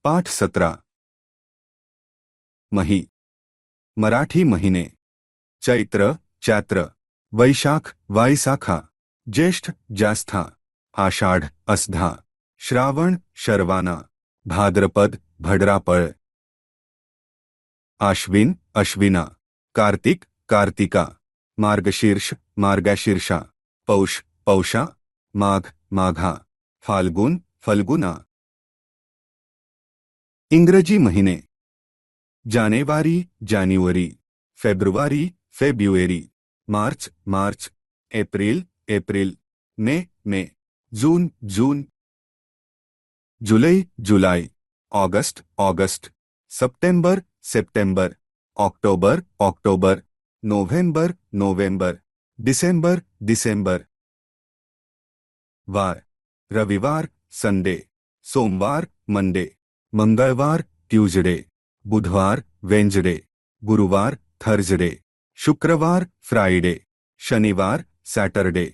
पाठ 17 मही मराठी महिने चैत्र चैत्र वैशाख वैसाखा ज्येष्ठ ज्येष्ठा आषाढ अस्धा श्रावण शर्वाना भाद्रपद भद्रापळ आश्विन अश्विना कार्तिक कार्तिका मार्गशीर्ष मार्गशीर्षा पौष पौषा माघ माघा फाल्गुन फल्गुना इंग्रजी महिने जानेवारी जानेवारी फेब्रुवारी फेब्रुवारी मार्च मार्च एप्रिल एप्रिल मे मे जून जून जुलै जुलै ऑगस्ट ऑगस्ट सप्टेंबर सप्टेंबर ऑक्टोबर ऑक्टोबर नोव्हेंबर नोव्हेंबर डिसेंबर डिसेंबर वार रविवार संडे सोमवार मंडे मंगळवार ट्यूजडे बुधवार वेंजडे गुरुवार थर्सडे शुक्रवार फ्राइडे शनिवार सॅटरडे